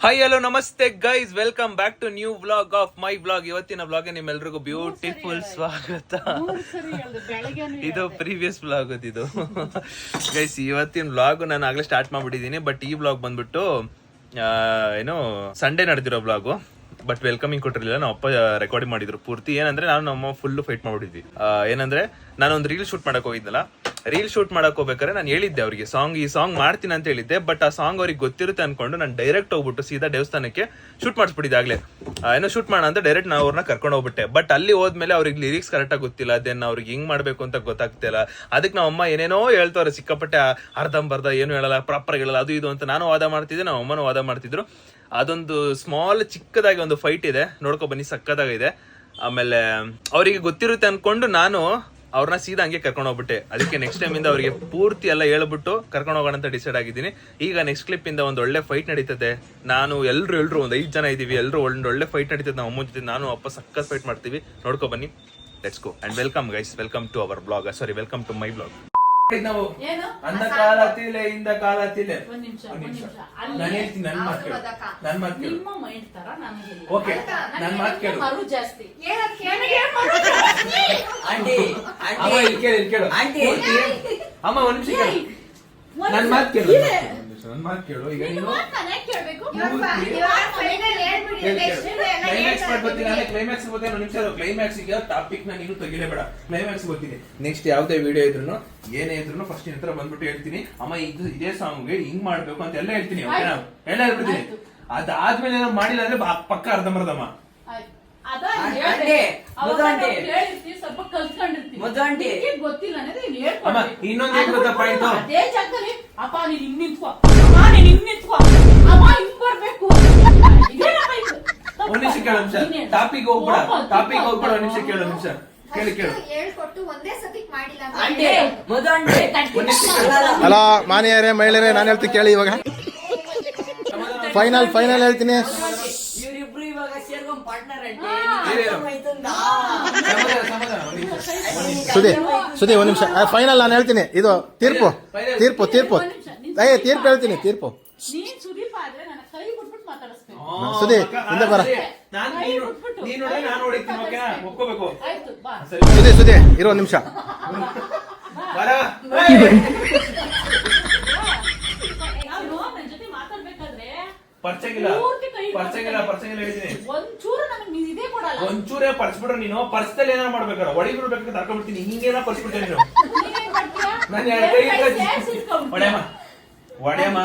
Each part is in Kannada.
ಹಾಯ್ ಹಲೋ ನಮಸ್ತೆ guys, welcome back to new vlog of my vlog. ಇವತ್ತಿನ ವ್ಲಾಗ್ ನಿಮ್ಮೆಲ್ರಿಗೂ ಬ್ಯೂಟಿಫುಲ್ ಸ್ವಾಗತ. ಇದು ಪ್ರೀವಿಯಸ್ ವ್ಲಾಗ್ ಇದು ಗೈಸ್. ಇವತ್ತಿನ ವ್ಲಾಗ್ ನಾನು ಆಗ್ಲೇ ಸ್ಟಾರ್ಟ್ ಮಾಡ್ಬಿಟ್ಟಿದೀನಿ. ಬಟ್ ಈ ವ್ಲಾಗ್ ಬಂದ್ಬಿಟ್ಟು ಏನು ಸಂಡೇ ನಡೆದಿರೋ ವ್ಲಾಗು. ಬಟ್ ವೆಲ್ಕಮಿಂಗ್ ಕೊಟ್ಟಿರಲಿಲ್ಲ, ನಮ್ಮ ಅಪ್ಪ ರೆಕಾರ್ಡಿಂಗ್ ಮಾಡಿದ್ರು ಪೂರ್ತಿ. ಏನಂದ್ರೆ ನಾನು ನಮ್ಮ ಫುಲ್ ಫೈಟ್ ಮಾಡ್ಬಿಟ್ಟಿದ್ವಿ. ಏನಂದ್ರೆ ನಾನೊಂದು ರೀಲ್ ಶೂಟ್ ಮಾಡಕ್ ಹೋಗಿದ್ದಲ್ಲ. ರೀಲ್ ಶೂಟ್ ಮಾಡಕ್ ಹೋಗ್ಬೇಕಾದ್ರೆ ನಾನು ಹೇಳಿದ್ದೆ ಅವ್ರಿಗೆ ಈ ಸಾಂಗ್ ಮಾಡ್ತೀನಿ ಅಂತ ಹೇಳಿದ್ದೆ. ಬಟ್ ಆ ಸಾಂಗ್ ಅವ್ರಿಗೆ ಗೊತ್ತಿರುತ್ತೆ ಅನ್ಕೊಂಡು ನಾನು ಡೈರೆಕ್ಟ್ ಹೋಗ್ಬಿಟ್ಟು ಸೀದಾ ದೇವಸ್ಥಾನಕ್ಕೆ ಶೂಟ್ ಮಾಡಿಸ್ಬಿಟ್ಟಿದ್ದೆ. ಆಗ್ಲೇ ಏನೋ ಶೂಟ್ ಮಾಡೋಣ ಅಂತ ಡೈರೆಕ್ಟ್ ನಾವು ಅವ್ರನ್ನ ಕರ್ಕೊಂಡು ಹೋಗ್ಬಿಟ್ಟೆ. ಬಟ್ ಅಲ್ಲಿ ಹೋದ್ಮೇಲೆ ಅವ್ರಿಗೆ ಲಿರಿಕ್ಸ್ ಕರೆಕ್ಟಾಗಿ ಗೊತ್ತಿಲ್ಲ, ಅದೇನು ಅವ್ರಿಗೆ ಹಿಂಗ್ ಮಾಡ್ಬೇಕು ಅಂತ ಗೊತ್ತಾಗ್ತಿಲ್ಲ. ಅದಕ್ಕೆ ನಮ್ಮ ಅಮ್ಮ ಏನೇನೋ ಹೇಳ್ತವ್ರೆ, ಸಿಕ್ಕಾಪಟ್ಟೆ ಅರ್ಧಂಬರ್ಧ ಏನು ಹೇಳಲ್ಲ, ಪ್ರಾಪರ್ ಹೇಳಲ್ಲ, ಅದು ಇದು ಅಂತ ನಾನು ವಾದ ಮಾಡ್ತಿದ್ದೆ, ನಮ್ಮ ಅಮ್ಮನೂ ವಾದ ಮಾಡ್ತಿದ್ರು. ಅದೊಂದು ಸ್ಮಾಲ್ ಚಿಕ್ಕದಾಗಿ ಒಂದು ಫೈಟ್ ಇದೆ, ನೋಡ್ಕೊ ಬನ್ನಿ, ಸಕ್ಕದಾಗಿದೆ. ಆಮೇಲೆ ಅವರಿಗೆ ಗೊತ್ತಿರುತ್ತೆ ಅನ್ಕೊಂಡು ನಾನು ಅವ್ರನ್ನ ಸೀದಾ ಹಂಗೆ ಕರ್ಕೊಂಡು ಹೋಗ್ಬಿಟ್ಟೆ. ಅದಕ್ಕೆ ನೆಕ್ಸ್ಟ್ ಟೈಮ್ ಇಂದ ಅವರಿಗೆ ಪೂರ್ತಿ ಎಲ್ಲ ಹೇಳ್ಬಿಟ್ಟು ಕರ್ಕೊಂಡು ಹೋಗೋಣ ಅಂತ ಡಿಸೈಡ್ ಆಗಿದ್ದೀನಿ. ಈಗ ನೆಕ್ಸ್ಟ್ ಕ್ಲಿಪ್ ಇಂದ ಒಂದು ಒಳ್ಳೆ ಫೈಟ್ ನಡೀತದೆ. ನಾನು ಎಲ್ರು ಒಂದು 5 ಜನ ಇದೀವಿ, ಎಲ್ಲರೂ ಒಳ್ಳೆ ಫೈಟ್ ನಡೀತದೆ. ನಮ್ಮ ಅಮ್ಮ ಜೊತೆ ನಾನು ಅಪ್ಪ ಸಕ್ಕತ್ ಫೈಟ್ ಮಾಡ್ತೀವಿ, ನೋಡ್ಕೊ ಬನ್ನಿ. Let's go and welcome guys, welcome to our blog. Sorry, welcome to my blog. ನಾವು ಅಂದ ಕಾಲ ತಿಲೆ ಇಂದ ಕಾಲ ತಿಲೆ ನಾನು ಹೇಳ್ತೀನಿ, ನನ್ನ ಮಾತು ಕೇಳು, ನನ್ನ ಮಾತು ಕೇಳು. ಓಕೆ, ನನ್ನ ಮಾತು ಕೇಳು. ಅಮ್ಮ ಇಲ್ಲಿ ಕೇಳು ಅಮ್ಮ, ಒಂದ್ ನಿಮಿಷ ಕೇಳು, ನನ್ನ ಮಾತು ಕೇಳು, ನನ್ನ ಮಾತು ಕೇಳು. ಈಗ ನೀನು ಕ್ಲೈಮ್ಯಾಕ್ಸ್ ಬರ್ತೀನಿ, ನಿಮಿಷ ಕ್ಲೈಮ್ಯಾಕ್ಸ್ ಗೆ ಟಾಪಿಕ್ ನ ನೀನು ತೆಗಿಲೇಬೇಡ. ಕ್ಲೈಮ್ಯಾಕ್ಸ್ ಬರ್ತೀನಿ. ನೆಕ್ಸ್ಟ್ ಯಾವ್ದೇ ವಿಡಿಯೋ ಇದ್ರು ಏನೇ ಇದ್ರು ಫಸ್ಟ್ ನಿನ್ ಹತ್ರ ಬಂದ್ಬಿಟ್ಟು ಹೇಳ್ತೀನಿ, ಅಮ್ಮ ಇದೇ ಸಾಂಗ್ಗೆ ಹಿಂಗ್ ಮಾಡ್ಬೇಕು ಅಂತ ಎಲ್ಲ ಹೇಳ್ತೀನಿ. ಓಕೆನಾ? ಎಲ್ಲ ಹೇಳ್ಬಿಡ್ತೀನಿ. ಅದಾದ್ಮೇಲೆ ಏನಾದ್ರು ಮಾಡಿಲ್ಲ ಅಂದ್ರೆ ಪಕ್ಕ ಅರ್ಧಂಬರ್ಧಮ್ಮ. ಇನ್ನೊಂದು ಏನ್ ಗೊತ್ತಾ ಪಾಯಿಂಟ್, ಒಂದ್ ನಿಮಿಷ ಕೇಳು, ನಿಮಿಷ ಟಾಪಿಕ್ ಹೋಗ್ಬೇಡ, ಒಂದ್ ನಿಮಿಷ ಕೇಳು, ನಿಮಿಷ ಕೇಳು. ಅಲ್ಲ ಮಾನ್ಯರೇ, ಮಹಿಳೆಯರೇ, ನಾನು ಹೇಳ್ತೀನಿ ಕೇಳಿ. ಇವಾಗ ಫೈನಲ್ ಹೇಳ್ತೀನಿ. ಸುದಿ ಒಂದ್ ನಿಮಿಷ, ಫೈನಲ್ ನಾನು ಹೇಳ್ತೀನಿ. ಇದು ತೀರ್ಪು ಹೇಳ್ತೀನಿ. ತೀರ್ಪು ಸುದಿ ಹಿಂದೆ ಬರ. ಸುದಿ ಇರೋ ಒಂದ್ ನಿಮಿಷ. ಒಂಚೂರೇ ಪರ್ಸ್ಬಿಟ್ರೆ ನೀನು ಪರ್ಸ್ದಲ್ಲಿ ಏನಾರ ಮಾಡ್ಬೇಕಾರ, ಒಡಿ ಬಿಡ್ಬೇಕು ತರ್ಕೊಂಡ್ಬಿಡ್ತೀನಿ. ಹಿಂಗೇನ ಪರ್ಸ್ಬಿಟ್ಟೆ ನೀನು. ಒಡೆಯಮ್ಮ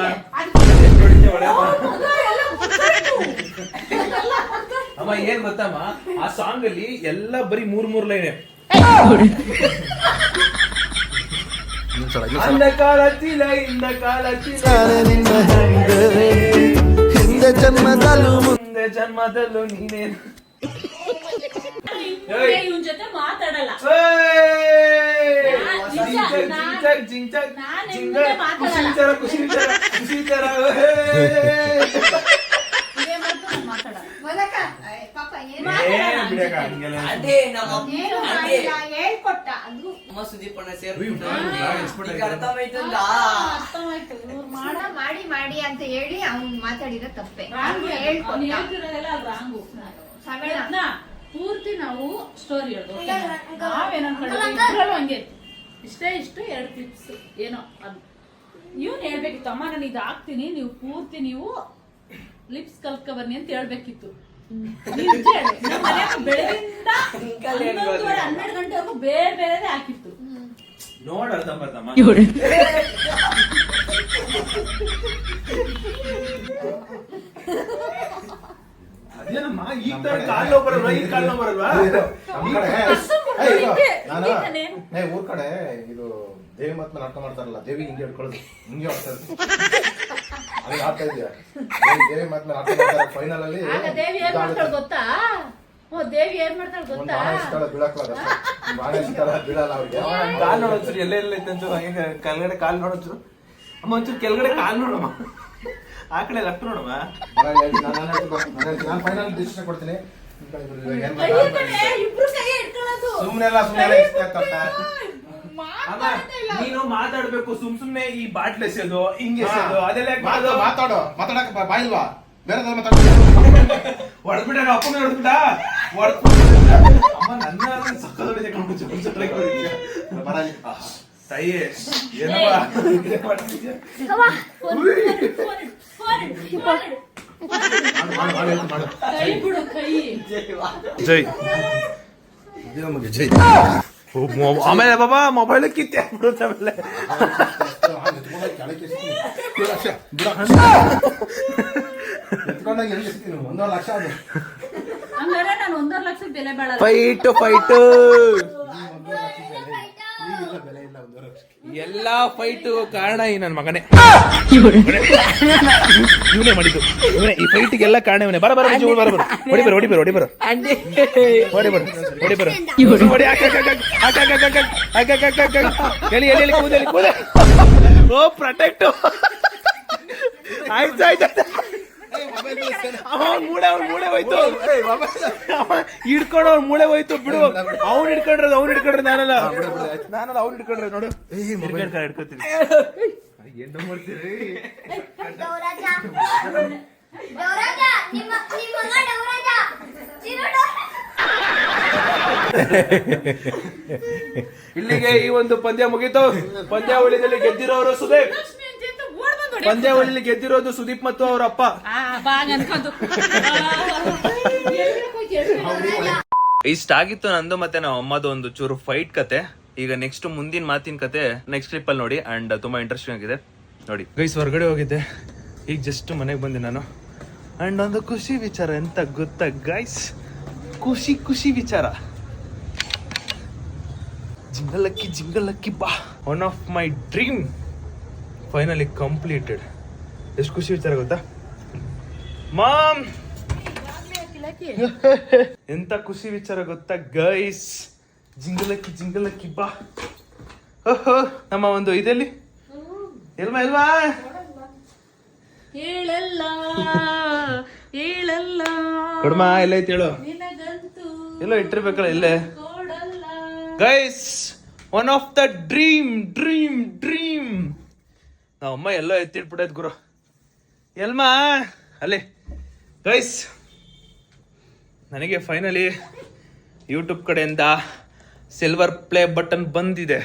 ಅಮ್ಮ, ಏನ್ ಗೊತ್ತಮ್ಮ, ಆ ಸಾಂಗ್ ಅಲ್ಲಿ ಎಲ್ಲ ಬರೀ 3 ಲೈನ್. ಅಂದ ಕಾಲ ತಿಲ ಇಂದ ಕಾಲ ತಿಲ ಹಿಂದೆ ಜನ್ಮದಲ್ಲೂ ನೀನೇನು ಜೊತೆ ಮಾತಾಡಲ್ಲ. ಮಾಡಿ ಅಂತ ಹೇಳಿ ಅವ್ನು ಮಾತಾಡಿರೋ ತಪ್ಪೆ. ಪೂರ್ತಿ ನಾವು ಸ್ಟೋರಿ ಹೇಳೋದು, ನಾವೇನಂದ್ರೆ ಹಂಗೆ ಇಷ್ಟೇ 2 ಕ್ಲಿಪ್ಸ್ ಏನೋ ಅದು ಇವ್ನು ಹೇಳ್ಬೇಕಿತ್ತು. ಅಮ್ಮ ನಾನು ಇದು ಹಾಕ್ತೀನಿ, ನೀವು ಪೂರ್ತಿ ನೀವು ಲಿಪ್ಸ್ ಕಲ್ತ್ಕೊಬನ್ನಿ ಅಂತ ಹೇಳ್ಬೇಕಿತ್ತು. ಬೆಳಗಿಂದ 11:30 ಗಂಟೆವರೆಗೂ ಬೇರೆ ಹಾಕಿತ್ತು. ನೋಡಮ್ಮ ಅದೇನಮ್ಮ, ಈಗ ಕಾಲು ಬರಲ್ವಾ, ಈ ಕಾಲು ಬರಲ್ವಾ? ಊರ್ ಕಡೆ ಇದು ದೇವಿ ಮಾತ್ರ ನಾಟಕ ಮಾಡ್ತಾರಲ್ಲ, ದೇವಿ ಹಿಂಗೆ ಹಿಡ್ಕೊಳ್ಳೋದು, ಹಿಂಗೆ ಆಗ್ತಾ ಇದೆಯಾ? ದೇವಿ ಮಾತ್ರ ನಾಟಕ ಮಾಡ್ತಾರೆ. ಫೈನಲ್ ಅಲ್ಲಿ ದೇವಿ ಏನ್ ಮಾಡ್ತಾಳೆ ಗೊತ್ತಾ? ದೇವಿ ಏನ್ ಮಾಡ್ತಾಳೆ ಗೊತ್ತಾ? ಬೀಳಲ್ಲ ಅವ್ರಿಗೆ. ಕಾಲ್ ನೋಡೋಚೂರು ಎಲ್ಲ ಕೆಳಗಡೆ ಕಾಲ್ ನೋಡೋಚೂರು ಅಮ್ಮ, ಒಂಚೂರು ಕೆಳಗಡೆ ಕಾಲ್ ನೋಡಮ್ಮ, ಆ ಕಡೆ ಲೆಫ್ಟ್ ನೋಡಮ್ಮ. ನಾನು ಫೈನಲ್ ಡಿಸಿಷನ್ ಕೊಡ್ತೀನಿ. ಸುಮ್ನೆ ನೀನು ಮಾತಾಡ್ಬೇಕು, ಸುಮ್ನೆ ಈ ಬಾಟ್ಲ್ ಎಸೆಯೋದು ಹಿಂಗೆ ಎಸೆಯೋದು ಅದೆಲ್ಲ ಮಾತಾಡಕ್ ಬಾಯಿಲ್ವಾ? ಬೇರೆ ಮಾತಾಡ್ತೀನಿ ಹೊಡೆದ್ಬಿಟ್ಟ ಅಪ್ಪ ಮೇಲೆ ಹೊಡೆದ್ಬಿಟ್ಟ ಅಮ್ಮ ನನ್ನ ಸಕ್ಕದ ತಾಯಿ ಏನಪ್ಪ ಕೈ ಬಿಡು ಕೈ. ಜೈ ನಮಗೆ ಜೈ ಆಮೇಲೆ ಬಾಬಾ ಮೊಬೈಲ್ ಕಿತ್ತೆ ಬಿಡುತ್ತೆ ಆಮೇಲೆ ಎತ್ಕೊಂಡಾಗ ಎಲ್ಲಿ ಎಸ್ತೀನಿ 1.5 ಲಕ್ಷ ಅದು ಹಂಗಾರೆ ನಾನು 1.5 ಲಕ್ಷ ಬೆಲೆ ಬೇಡ. ಫೈಟ್ ಈಗಿಲ್ಲ ಬೆಲೆ ಇಲ್ಲ 1.5 ಲಕ್ಷ ಎಲ್ಲಾ ಫೈಟ್ ಕಾರಣ ಈ ನನ್ನ ಮಗನೇ ಇವನೇ ಮಾಡಿದ್ದು ಇವನೇ ಈ ಫೈಟ್ಗೆಲ್ಲ ಕಾರಣ ಇವನೇ ಬರ ಹೊಡಿಬರು ಎಲ್ಲಿ ಕೂದಲಿ ಓ ಪ್ರೊಟೆಕ್ಟ್ ಆಯ್ತು ಮೂಳೆ ಹೋಯ್ತು ಹಿಡ್ಕೊಂಡು ಅವ್ನು ಮೂಳೆ ಹೋಯ್ತು ಬಿಡು ಅವ್ನು ಹಿಡ್ಕೊಂಡ್ರೆ ನಾನಲ್ಲ ಅವ್ನು ಹಿಡ್ಕೊಂಡ್ರೆ ನೋಡು ಹಿಡ್ಕೊತೀನಿ ಏನು ಮಾಡ್ತೀರಿ ಇಲ್ಲಿಗೆ ಈ ಒಂದು ಪಂದ್ಯ ಮುಗೀತು. ಪಂದ್ಯಾವಳಿಯಲ್ಲಿ ಗೆದ್ದಿರೋರು ಸುದೀಪ್. ಪಂದ್ಯಾವಳಿಯಲ್ಲಿ ಗೆದ್ದಿರೋದು ಸುದೀಪ್ ಮತ್ತು ಅವರ ಅಪ್ಪ. ಇಷ್ಟ ಆಗಿತ್ತು ನಂದು ಮತ್ತೆ ನಮ್ಮ ಅಮ್ಮದು ಒಂದು ಚೂರು ಫೈಟ್ ಕತೆ. ಈಗ ನೆಕ್ಸ್ಟ್ ಮುಂದಿನ ಮಾತಿನ ಕತೆ ನೆಕ್ಸ್ಟ್ ಕ್ಲಿಪ್ ಅಲ್ಲಿ ನೋಡಿ. ಅಂಡ್ ತುಂಬಾ ಇಂಟ್ರೆಸ್ಟಿಂಗ್ ಆಗಿದೆ ನೋಡಿ. ಗೈಸ್ ಹೊರಗಡೆ ಹೋಗಿದ್ದೆ, ಈಗ ಜಸ್ಟ್ ಮನೆಗೆ ಬಂದೆ ನಾನು. ಅಂಡ್ ಒಂದು ಖುಷಿ ವಿಚಾರ ಎಂತ ಗೊತ್ತಾ ಗೈಸ್, ಖುಷಿ ವಿಚಾರ. ಜಿಂಗಲಕ್ಕಿ ಬಾ, one of my dream finally completed. ಎಷ್ಟು ಖುಷಿ ವಿಚಾರ ಗೊತ್ತಾ ಮಾಮ್, ಎಂತ ಖುಷಿ ವಿಚಾರ ಗೊತ್ತಾ ಗೈಸ್. ಜಿಂಗಲಕ್ಕಿ ಬಾ. ನಮ್ಮ ಒಂದು ಇದೆಲ್ಲಿ ಎಲ್ವಾ ಕೊಡ್ಮ ಎಲ್ಲ ಐತಿ ಹೇಳು, ಎಲ್ಲೋ ಇಟ್ಟಿರ್ಬೇಕಲ್ಲ ಇಲ್ಲೇ. Guys one of the dream ನಾವಮ್ಮ ಎಲ್ಲೋ ಎತ್ತಿಟ್ಬಿಟ್ಟೈತ್ ಗುರು. ಎಲ್ಮಾ ಅಲ್ಲೇ ಗೈಸ್, ನನಗೆ ಫೈನಲಿ ಯೂಟ್ಯೂಬ್ ಕಡೆಯಿಂದ ಸಿಲ್ವರ್ ಪ್ಲೇ ಬಟನ್ ಬಂದಿದೆ.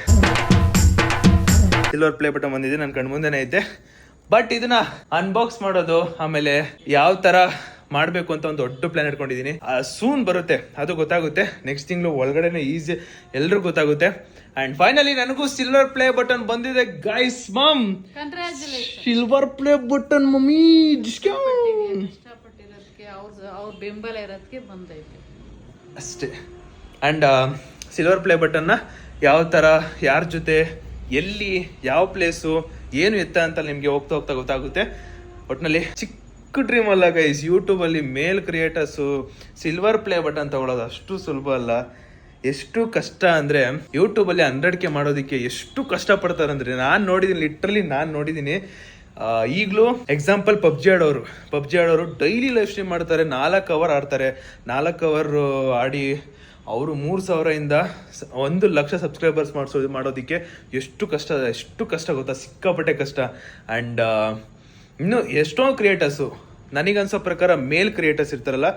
ನನ್ನ ಕಣ್ಣು ಮುಂದೆನೇ ಐತೆ. ಬಟ್ ಇದನ್ನ ಅನ್ಬಾಕ್ಸ್ ಮಾಡೋದು, ಆಮೇಲೆ ಯಾವ ತರ ಮಾಡ್ಬೇಕು ಅಂತ ಒಂದು ದೊಡ್ಡ ಪ್ಲಾನ್ ಇಟ್ಕೊಂಡಿದೀನಿ. ಸೂನ್ ಬರುತ್ತೆ, ಅದು ಗೊತ್ತಾಗುತ್ತೆ ನೆಕ್ಸ್ಟ್ ತಿಂಗಳು ಒಳಗಡೆನೆ. ಈಸಿ ಎಲ್ರಿಗೂ ಗೊತ್ತಾಗುತ್ತೆ. ಅಂಡ್ ಫೈನಲಿ ನನಗೂ ಸಿಲ್ವರ್ ಪ್ಲೇ ಬಟನ್ ಬಂದಿದೆ ಗೈಸ್. ಮಮ್ ಸಿಲ್ವರ್ ಪ್ಲೇ ಬಟನ್ ಮಮ್ಮಿ, ಅವ್ರ ಬೆಂಬಲ ಇರೋದಕ್ಕೆ ಬಂದೈತೆ ಅಷ್ಟೇ. ಅಂಡ್ ಸಿಲ್ವರ್ ಪ್ಲೇ ಬಟನ್ನ ಯಾವ ತರ, ಯಾರ ಜೊತೆ, ಎಲ್ಲಿ, ಯಾವ ಪ್ಲೇಸು, ಏನು ಎತ್ತ ಅಂತ ನಿಮ್ಗೆ ಹೋಗ್ತಾ ಗೊತ್ತಾಗುತ್ತೆ. ಒಟ್ನಲ್ಲಿ ಚಿಕ್ಕ ಡ್ರೀಮ್ ಅಲ್ಲ ಗೈಸ್. ಯೂಟ್ಯೂಬ್ ಅಲ್ಲಿ ಮೇಲ್ ಕ್ರಿಯೇಟರ್ಸು ಸಿಲ್ವರ್ ಪ್ಲೇ ಬಟನ್ ತಗೊಳ್ಳೋದು ಅಷ್ಟು ಸುಲಭ ಅಲ್ಲ. ಎಷ್ಟು ಕಷ್ಟ ಅಂದ್ರೆ ಯೂಟ್ಯೂಬ್ ಅಲ್ಲಿ 100K ಮಾಡೋದಕ್ಕೆ ಎಷ್ಟು ಕಷ್ಟ ಪಡ್ತಾರೆ ಅಂದ್ರೆ ನಾನು ನೋಡಿದೀನಿ, ಲಿಟ್ರಲಿ ನಾನು ನೋಡಿದೀನಿ. ಈಗಲೂ ಎಕ್ಸಾಂಪಲ್ ಪಬ್ಜಿ ಆಡೋರು ಡೈಲಿ ಲೈವ್ ಸ್ಟ್ರೀಮ್ ಮಾಡ್ತಾರೆ, 4 ಅವರ್ ಆಡ್ತಾರೆ. 4 ಅವರ್ ಆಡಿ ಅವರು 3,000 1 ಲಕ್ಷ ಸಬ್ಸ್ಕ್ರೈಬರ್ಸ್ ಮಾಡೋದಕ್ಕೆ ಎಷ್ಟು ಕಷ್ಟ ಗೊತ್ತಾ, ಸಿಕ್ಕಾಪಟ್ಟೆ ಕಷ್ಟ. ಆ್ಯಂಡ್ ಇನ್ನು ಎಷ್ಟೋ ಕ್ರಿಯೇಟರ್ಸು, ನನಗನ್ಸೋ ಪ್ರಕಾರ ಮೇಲ್ ಕ್ರಿಯೇಟರ್ಸ್ ಇರ್ತಾರಲ್ಲ,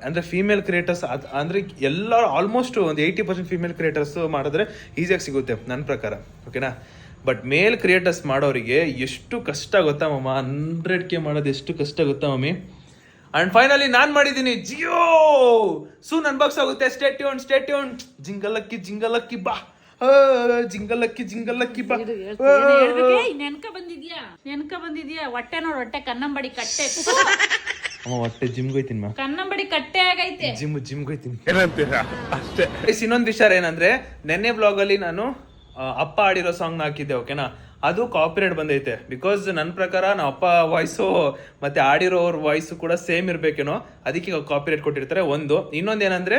ಅಂದರೆ ಫೀಮೇಲ್ ಕ್ರಿಯೇಟರ್ಸ್ ಅಂದರೆ ಎಲ್ಲ ಆಲ್ಮೋಸ್ಟ್ ಒಂದು 80% ಫೀಮೇಲ್ ಕ್ರಿಯೇಟರ್ಸ್ ಮಾಡಿದ್ರೆ ಈಸಿಯಾಗಿ ಸಿಗುತ್ತೆ ನನ್ನ ಪ್ರಕಾರ, ಓಕೆನಾ. ಬಟ್ ಮೇಲ್ ಕ್ರಿಯೇಟರ್ಸ್ ಮಾಡೋರಿಗೆ ಎಷ್ಟು ಕಷ್ಟ ಗೊತ್ತಾ ಮಮ್ಮ, 100K ಮಾಡೋದು ಎಷ್ಟು ಕಷ್ಟ ಗೊತ್ತಾ ಮಮ್ಮಿ. ಅಂಡ್ ಫೈನಲಿ ನಾನ್ ಮಾಡಿದೀನಿ. ಜಿಯೋ ಸೂನ್ ಅನ್ಬಾಕ್ಸ್ ಆಗುತ್ತೆ. Stay tune. ಜಿಂಗಲಕ್ಕಿ ಬಾ, ಜಿಂಗಲಕ್ಕಿ ಬಾ. ನೆನ್ಕ ಬಂದಿದ್ಯಾ ಹೊಟ್ಟೆ ನೋಡ್, ಹೊಟ್ಟೆ ಕನ್ನಂಬಡಿ ಕಟ್ಟೆ. ಹೊಟ್ಟೆ ಜಿಮ್ಗೆ ಹೋಯ್ತೀನಿ, ಕನ್ನಂಬಡಿ ಕಟ್ಟೆ ಆಗೈತೆ. ಜಿಮ್ಗೆ ಹೋಯ್ತೀನಿ ಅಷ್ಟೇ. ಇನ್ನೊಂದು ವಿಚಾರ ಏನಂದ್ರೆ, ನೆನ್ನೆ ಬ್ಲಾಗ್ ಅಲ್ಲಿ ನಾನು ಅಪ್ಪ ಆಡಿರೋ ಸಾಂಗ್ ಹಾಕಿದ್ದೆ, ಓಕೆನಾ. ಅದು ಕಾಪಿರೈಟ್ ಬಂದೈತೆ. ಬಿಕಾಸ್ ನನ್ನ ಪ್ರಕಾರ ನಮ್ಮ ಅಪ್ಪ ವಾಯ್ಸು ಮತ್ತೆ ಆಡಿರೋರ್ ವಾಯ್ಸು ಕೂಡ ಸೇಮ್ ಇರ್ಬೇಕೇನೋ, ಅದಕ್ಕೆ ಕಾಪಿರೈಟ್ ಕೊಟ್ಟಿರ್ತಾರೆ. ಇನ್ನೊಂದೇನಂದ್ರೆ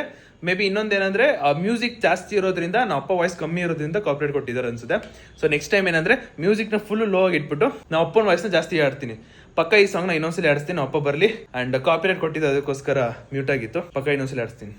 ಮ್ಯೂಸಿಕ್ ಜಾಸ್ತಿ ಇರೋದ್ರಿಂದ ನಮ್ಮ ಅಪ್ಪ ವಾಯ್ಸ್ ಕಮ್ಮಿ ಇರೋದ್ರಿಂದ ಕಾಪಿರೈಟ್ ಕೊಟ್ಟಿದ್ದಾರೆ ಅನ್ಸುತ್ತೆ. ಸೊ ನೆಕ್ಸ್ಟ್ ಟೈಮ್ ಏನಂದ್ರೆ ಮ್ಯೂಸಿಕ್ನ ಫುಲ್ ಲೋ ಆಗಿ ಇಟ್ಬಿಟ್ಟು ನಮ್ಮ ಅಪ್ಪನ ವಾಯ್ಸ್ನ ಜಾಸ್ತಿ ಆಡ್ತೀನಿ. ಪಕ್ಕ ಈ ಸಾಂಗ್ನ ಇನ್ನೊಂದ್ಸಲಿ ಆಡಿಸ್ತೀನಿ, ನಮ್ಮ ಅಪ್ಪ ಬರಲಿ. ಅಂಡ್ ಕಾಪಿರೈಟ್ ಕೊಟ್ಟಿದ್ದು ಅದಕ್ಕೋಸ್ಕರ ಮ್ಯೂಟ್ ಆಗಿತ್ತು. ಪಕ್ಕ ಇನ್ನೊಂದ್ಸಲಿ ಆಡಿಸ್ತೀನಿ.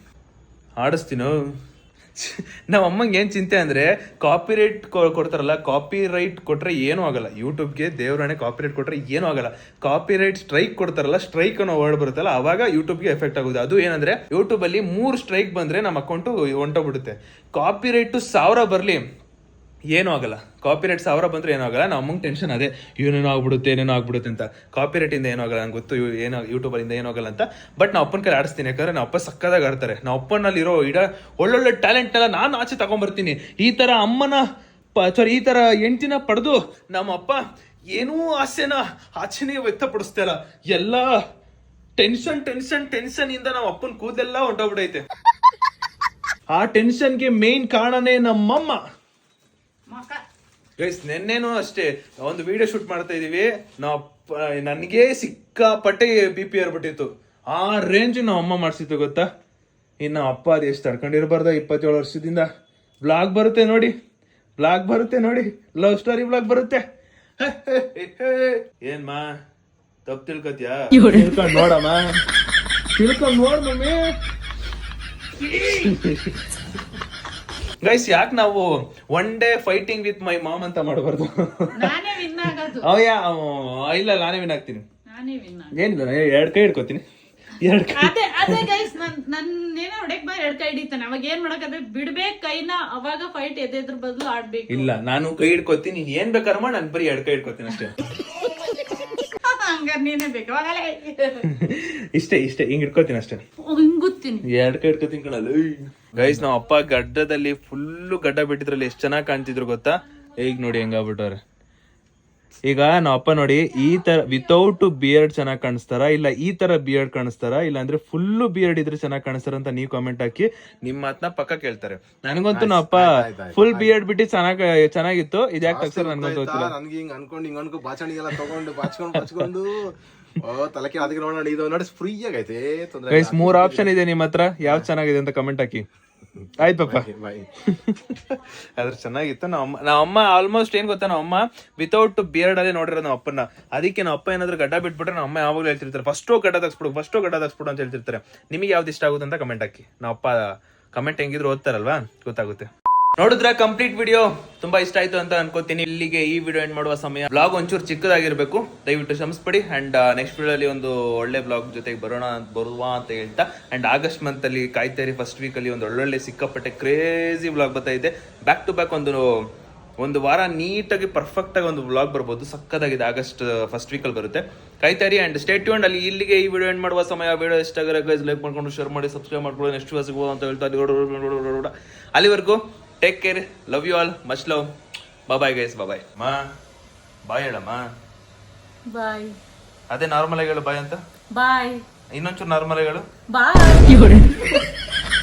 ನಮ್ಮ ಅಮ್ಮಂಗೆ ಏನ್ ಚಿಂತೆ ಅಂದ್ರೆ ಕಾಪಿರೈಟ್ ಕೊಡ್ತಾರಲ್ಲ, ಕಾಪಿರೈಟ್ ಕೊಟ್ರೆ ಏನೂ ಆಗಲ್ಲ. ಯೂಟ್ಯೂಬ್ಗೆ ದೇವ್ರಾಣೆ ಕಾಪಿರೈಟ್ ಕೊಟ್ರೆ ಏನೂ ಆಗಲ್ಲ. ಕಾಪಿರೈಟ್ ಸ್ಟ್ರೈಕ್ ಕೊಡ್ತಾರಲ್ಲ, ಸ್ಟ್ರೈಕ್ ಅನ್ನೋ ವರ್ಡ್ ಬರುತ್ತಲ್ಲ, ಅವಾಗ ಯೂಟ್ಯೂಬ್ಗೆ ಎಫೆಕ್ಟ್ ಆಗುತ್ತೆ. ಅದು ಏನಂದ್ರೆ ಯೂಟ್ಯೂಬ್ ಅಲ್ಲಿ 3 ಸ್ಟ್ರೈಕ್ ಬಂದ್ರೆ ನಮ್ಮ ಅಕೌಂಟು ಹೊಂಟೋಗ್ಬಿಡುತ್ತೆ. ಕಾಪಿರೈಟ್ 1000 ಬರ್ಲಿ ಏನೂ ಆಗಲ್ಲ. ಕಾಪಿರೈಟ್ 1000 ಬಂದ್ರೆ ಏನೂ ಆಗಲ್ಲ. ನಮ್ಮ ಅಮ್ಮಂಗೆ ಟೆನ್ಷನ್ ಅದೇ, ಏನೇನೋ ಆಗ್ಬಿಡುತ್ತೆ ಅಂತ. ಕಾಪಿರೈಟ್ ಇಂದ ಏನೂ ಆಗಲ್ಲ, ನಂಗೆ ಗೊತ್ತು ಏನೋ ಯೂಟ್ಯೂಬಲ್ಲಿಂದ ಏನೂ ಆಗಲ್ಲ ಅಂತ. ಬಟ್ ನಾವು ಅಪ್ಪನ ಕೈ ಆಡಿಸ್ತೀನಿ, ಯಾಕಂದ್ರೆ ನಮ್ಮ ಅಪ್ಪ ಸಕ್ಕದಾಗಿ ಆಡ್ತಾರೆ. ನಾವು ಅಪ್ಪನಲ್ಲಿ ಇರೋ ಒಳ್ಳೊಳ್ಳೆ ಟ್ಯಾಲೆಂಟ್ ಎಲ್ಲ ನಾನು ಆಚೆ ತಗೊಂಡ್ಬರ್ತೀನಿ. ಈ ತರ ಅಮ್ಮನ ಈ ತರ ಹೆಂಡ್ತಿನ ಪಡೆದು ನಮ್ಮ ಅಪ್ಪ ಏನೂ ಆಚೆನೇ ವ್ಯಕ್ತಪಡಿಸ್ತಾರ. ಎಲ್ಲ ಟೆನ್ಷನ್ ಇಂದ ನಮ್ಮ ಅಪ್ಪನ ಕೂದಲೆಲ್ಲ ಹೊಂಟೋಗ್ಬಿಡೈತೆ. ಆ ಟೆನ್ಷನ್ಗೆ ಮೇನ್ ಕಾರಣನೇ ನಮ್ಮಮ್ಮ. ಗೈಸ್ ನೆನ್ನೆನೂ ಅಷ್ಟೇ ಒಂದು ವಿಡಿಯೋ ಶೂಟ್ ಮಾಡ್ತಾ ಇದೀವಿ. ನನಗೆ ಸಿಕ್ಕಾಪಟ್ಟೆ BP ಏರ್ಬಿಟ್ಟಿತ್ತು. ಆ ರೇಂಜ್ ನಮ್ಮ ಅಮ್ಮ ಮಾಡಿಸಿತ್ತು ಗೊತ್ತಾ. ಇನ್ನು ಅಪ್ಪ ಅದು ಎಷ್ಟು ತಡ್ಕೊಂಡಿರ್ಬಾರ್ದ 27 ವರ್ಷದಿಂದ. ಬ್ಲಾಗ್ ಬರುತ್ತೆ ನೋಡಿ, ಲವ್ ಸ್ಟೋರಿ ಬ್ಲಾಗ್ ಬರುತ್ತೆ. ಏನ್ಮಾ ತಪ್ಪು ತಿಳ್ಕೊತ್ಯಾ? ತಿಳ್ಕೊಂಡ್ ನೋಡ್ ಮಮ್ಮಿ. ಗೈಸ್ ಯಾಕೆ ನಾವು one day fighting with my mom ಅಂತ ಮಾಡಬಾರ್ದು? ನಾನೇ ವಿನ್ ಆಗೋದು. ಇಲ್ಲ ನಾನೇ ವಿನ್ ಆಗ್ತೀನಿ. ಏನಿಲ್ಲ, 2 ಕೈ ಹಿಡ್ಕೋತೀನಿ. ಅದೇ ಗೈಸ್ ನನ್ನೇನೋ ಹೊಡೆಕ್ ಬಾ 2 ಕೈ ಹಿಡಿತಾನೆ. ಅವಾಗ ಏನ್ ಮಾಡಕತ್ತೆ, ಬಿಡ್ಬೇಕು ಕೈನ, ಅವಾಗ ಫೈಟ್ ಎದ್ರ ಬದಲು ಆಡ್ಬೇಕು. ಇಲ್ಲ ನಾನು ಕೈ ಹಿಡ್ಕೋತೀನಿ, ನೀನ್ ಏನ್ ಬೇಕಾದ್ರೆ ಮಾಡಿ, ನಾನು ಬರೀ 2 ಕೈ ಹಿಡ್ಕೋತೀನಿ ಅಷ್ಟೇ. ಹಂಗಾರೆ ನೀನೇ ಬೇಕು ಇಷ್ಟೇ ಹಿಂಗ್ ಹಿಡ್ಕೋತೀನಿ ಅಷ್ಟೇ. ಹಿಂಗುತ್ತೀನಿ 2 ಕೈ ಹಿಡ್ಕೋತೀನಿ ಕಣಲ್ಲ. ಗೈಸ್ ನಾವ್ ಅಪ್ಪ ಗಡ್ಡದಲ್ಲಿ ಫುಲ್ಲು ಗಡ್ಡ ಬಿಟ್ಟಿದ್ರಲ್ಲಿ ಎಷ್ಟು ಚೆನ್ನಾಗಿ ಕಾಣ್ತಿದ್ರು ಗೊತ್ತಾ. ಈಗ ನೋಡಿ ಹೆಂಗಾಗ್ಬಿಟ್ಟವ್ರೆ. ಈಗ ನಾವ್ ಅಪ್ಪ ನೋಡಿ ಈ ತರ ವಿತೌಟ್ ಬಿಯರ್ಡ್ ಚೆನ್ನಾಗಿ ಕಾಣಿಸ್ತಾರ, ಇಲ್ಲ ಈ ತರ ಬಿಯರ್ಡ್ ಕಾಣಿಸ್ತಾರ, ಇಲ್ಲ ಅಂದ್ರೆ ಫುಲ್ಲು ಬಿಯರ್ಡ್ ಇದ್ರೆ ಚೆನ್ನಾಗಿ ಕಾಣಿಸ್ತಾರ ಅಂತ ನೀವು ಕಾಮೆಂಟ್ ಹಾಕಿ ನಿಮ್ಮ ಮಾತನ್ನ ಪಕ್ಕ ಕೇಳ್ತಾರೆ. ನನಗಂತೂ ನಾವ್ ಅಪ್ಪ ಫುಲ್ ಬಿಯರ್ಡ್ ಬಿಟ್ಟು ಚೆನ್ನಾಗಿತ್ತು. ಇದ್ಯಾಕೆ ತಗ್ಸರ್ ನನ್ಗಂತೂ ಗೊತ್ತಿಲ್ಲ. ನನ್ಗೆ ಹಿಂಗ್ ಅನ್ಕೊಂಡು ಬಾಚಣಿ ಎಲ್ಲ ತಗೊಂಡು ಬಾಚ್ಕೊಂಡು ತಲಕೆ ಅದಕ್ಕೆ ನೋಡೋಣ, ಇದು ನೋಡಿ ಫ್ರೀ ಆಗೈತೆ. ಗೈಸ್ 3 ಆಪ್ಷನ್ ಇದೆ ನಿಮ್ಮ ಹತ್ರ, ಯಾವ್ದು ಚೆನ್ನಾಗಿದೆ ಅಂತ ಕಮೆಂಟ್ ಹಾಕಿ. ಆಯ್ತು ಪಪ್ಪ. ಅದ್ರ ಚೆನ್ನಾಗಿತ್ತು. ನಾವಮ್ಮ ಆಲ್ಮೋಸ್ಟ್ ಏನ್ ಗೊತ್ತಾ, ನಾವಮ್ಮ ವಿತೌಟ್ ಬಿಯರ್ಡ್ ಅಲ್ಲೇ ನೋಡಿರೋದು ನಮ್ಮ ಅಪ್ಪನ. ಅದಕ್ಕೆ ನಮ್ಮ ಅಪ್ಪ ಏನಾದ್ರು ಗಡ್ಡ ಬಿಟ್ಬಿಟ್ರೆ ನಮ್ಮ ಅಮ್ಮ ಯಾವಾಗಲೂ ಹೇಳ್ತಿರ್ತಾರೆ, ಫಸ್ಟ್ ಗಡ್ಡ ತಗ್ಸ್ಬಿಡು ಅಂತ ಹೇಳ್ತಿರ್ತಾರೆ. ನಿಮಗೆ ಯಾವ್ದು ಇಷ್ಟ ಆಗುತ್ತೆ ಅಂತ ಕಮೆಂಟ್ ಹಾಕಿ. ನಮ್ಮ ಅಪ್ಪ ಕಮೆಂಟ್ ಹೆಂಗಿದ್ರು ಓದ್ತಾರಲ್ವಾ, ಗೊತ್ತಾಗುತ್ತೆ. ನೋಡಿದ್ರ ಕಂಪ್ಲೀಟ್ ವಿಡಿಯೋ ತುಂಬಾ ಇಷ್ಟ ಆಯ್ತು ಅಂತ ಅನ್ಕೋತೀನಿ. ಇಲ್ಲಿಗೆ ಈ ವಿಡಿಯೋ ಎಂಡ್ ಮಾಡುವ ಸಮಯ. ಬ್ಲಾಗ್ ಒಂಚೂರು ಚಿಕ್ಕದಾಗಿರ್ಬೇಕು, ದಯವಿಟ್ಟು ಕ್ಷಮಿಸ್ಬಿಡಿ. ಅಂಡ್ ನೆಕ್ಸ್ಟ್ ವಿಡಿಯೋ ಅಲ್ಲಿ ಒಂದು ಒಳ್ಳೆ ಬ್ಲಾಗ್ ಜೊತೆಗೆ ಬರುವ ಅಂತ ಹೇಳ್ತಾ, ಅಂಡ್ ಆಗಸ್ಟ್ ಮಂತ್ ಅಲ್ಲಿ ಕಾಯ್ತೇರಿ ಫಸ್ಟ್ ವೀಕ್ ಅಲ್ಲಿ ಒಂದು ಒಳ್ಳೊಳ್ಳೆ ಸಿಕ್ಕಾಪಟ್ಟೆ ಕ್ರೇಜಿ ಬ್ಲಾಗ್ ಬರ್ತಾ ಇದೆ. ಬ್ಯಾಕ್ ಟು ಬ್ಯಾಕ್ ಒಂದು ವಾರ ನೀಟಾಗಿ ಪರ್ಫೆಕ್ಟ್ ಆಗಿ ಒಂದು ವ್ಲಾಗ್ ಬರ್ಬೋದು. ಸಕ್ಕದಾಗಿದೆ. ಆಗಸ್ಟ್ ಫಸ್ಟ್ ವೀಕ್ ಅಲ್ಲಿ ಬರುತ್ತೆ, ಕಾಯ್ತಾರಿ. And stay tuned. ಅಲ್ಲಿ ಇಲ್ಲಿಗೆ ಈ ವಿಡಿಯೋ ಎಂಡ್ ಮಾಡುವ ಸಮಯ. ವಿಡಿಯೋ ಇಷ್ಟ ಆಗಿರೋ ಗೈಸ್ ಲೈಕ್ ಮಾಡ್ಕೊಂಡು ಶೇರ್ ಮಾಡಿ ಸಬ್ಸ್ಕ್ರೈಬ್ ಮಾಡ್ಕೊಳ್ಳಿ. ನೆಕ್ಸ್ಟ್ ವಿಡಿಯೋ ಸಿಗ್ಬೋದು ಅಂತ ಹೇಳ್ತಾ ಅಲ್ಲಿವರೆಗೂ take care, love you all, much love, bye guys, bye. Bye ಹೇಳಮ್ಮ. ಬಾಯ್. ಅದೇ ನಾರ್ಮಲ್ ಆಗಿ ಹೇಳು ಬಾಯ್ ಅಂತ. ಬಾಯ್. ಇನ್ನೊಂಚೂರು ನಾರ್ಮಲ್ ಆಗಿ ಹೇಳು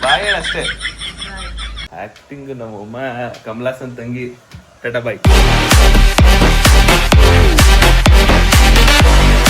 ಬಾಯ್ ಹೇಳ ಅಷ್ಟೇ. ಆಕ್ಟಿಂಗ್ ನಮ್ಮ ಅಮ್ಮ ಕಮಲಾಸನ್ ತಂಗಿ. ಟಾಟಾ ಬಾಯ್.